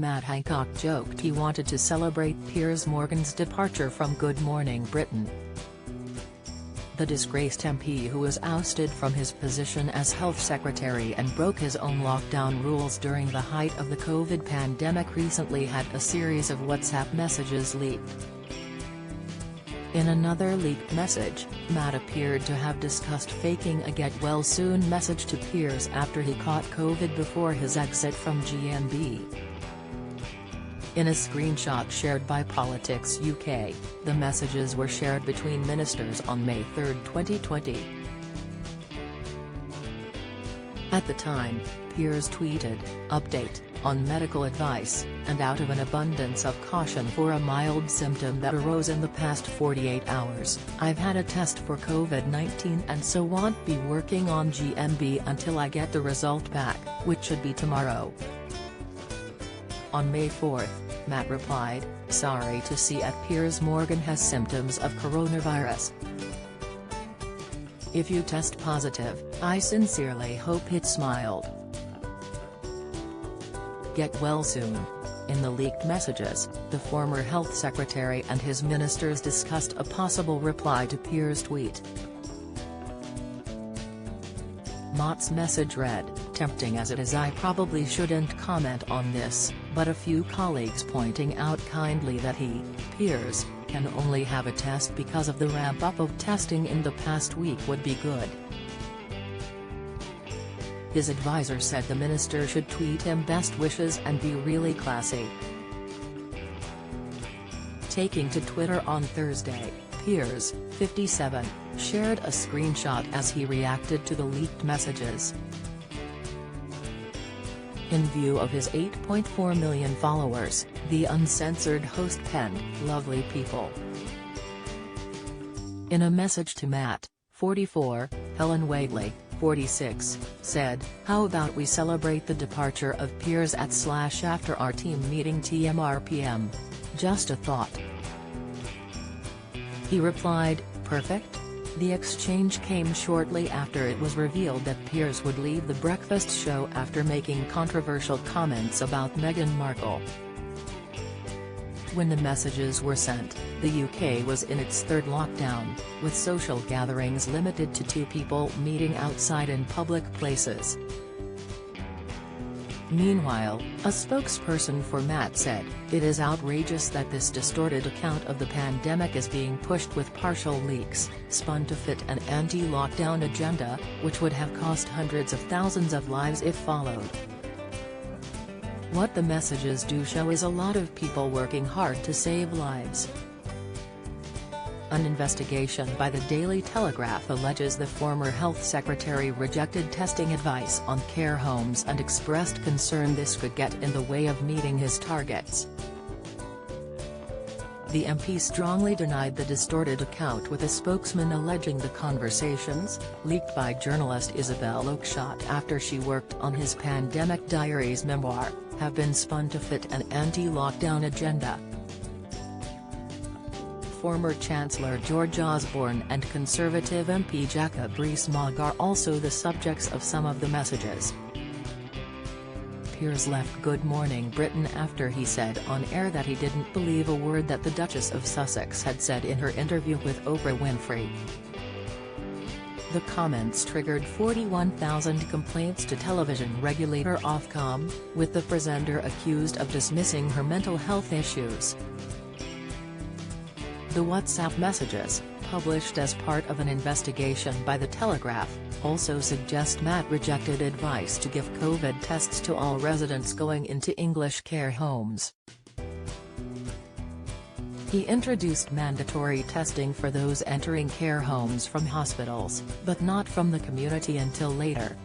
Matt Hancock joked he wanted to celebrate Piers Morgan's departure from Good Morning Britain. The disgraced MP, who was ousted from his position as Health Secretary and broke his own lockdown rules during the height of the COVID pandemic, recently had a series of WhatsApp messages leaked. In another leaked message, Matt appeared to have discussed faking a get well soon message to Piers after he caught COVID before his exit from GMB. In a screenshot shared by Politics UK, the messages were shared between ministers on May 3, 2020. At the time, Piers tweeted, "Update, on medical advice, and out of an abundance of caution for a mild symptom that arose in the past 48 hours, I've had a test for COVID-19 and so won't be working on GMB until I get the result back, which should be tomorrow." On May 4, Matt replied, "Sorry to see at Piers Morgan has symptoms of coronavirus. If you test positive, I sincerely hope it's mild. Get well soon." In the leaked messages, the former health secretary and his ministers discussed a possible reply to Piers' tweet. Matt's message read, "Tempting as it is, I probably shouldn't comment on this, but a few colleagues pointing out kindly that he, Piers, can only have a test because of the ramp-up of testing in the past week would be good." His advisor said the minister should tweet him best wishes and be really classy. Taking to Twitter on Thursday, Piers, 57, shared a screenshot as he reacted to the leaked messages. In view of his 8.4 million followers, the uncensored host penned, "Lovely people." In a message to Matt, 44, Helen Wagley, 46, said, "How about we celebrate the departure of Piers @after our team meeting TMRPM. Just a thought." He replied, "Perfect?" The exchange came shortly after it was revealed that Piers would leave the breakfast show after making controversial comments about Meghan Markle. When the messages were sent, the UK was in its third lockdown, with social gatherings limited to 2 people meeting outside in public places. Meanwhile, a spokesperson for Matt said, "It is outrageous that this distorted account of the pandemic is being pushed with partial leaks, spun to fit an anti-lockdown agenda, which would have cost hundreds of thousands of lives if followed." What the messages do show is a lot of people working hard to save lives. An investigation by the Daily Telegraph alleges the former health secretary rejected testing advice on care homes and expressed concern this could get in the way of meeting his targets. The MP strongly denied the distorted account, with a spokesman alleging the conversations, leaked by journalist Isabel Oakeshott after she worked on his Pandemic Diaries memoir, have been spun to fit an anti-lockdown agenda. Former Chancellor George Osborne and Conservative MP Jacob Rees-Mogg are also the subjects of some of the messages. Piers left Good Morning Britain after he said on air that he didn't believe a word that the Duchess of Sussex had said in her interview with Oprah Winfrey. The comments triggered 41,000 complaints to television regulator Ofcom, with the presenter accused of dismissing her mental health issues. The WhatsApp messages, published as part of an investigation by The Telegraph, also suggest Matt rejected advice to give COVID tests to all residents going into English care homes. He introduced mandatory testing for those entering care homes from hospitals, but not from the community until later.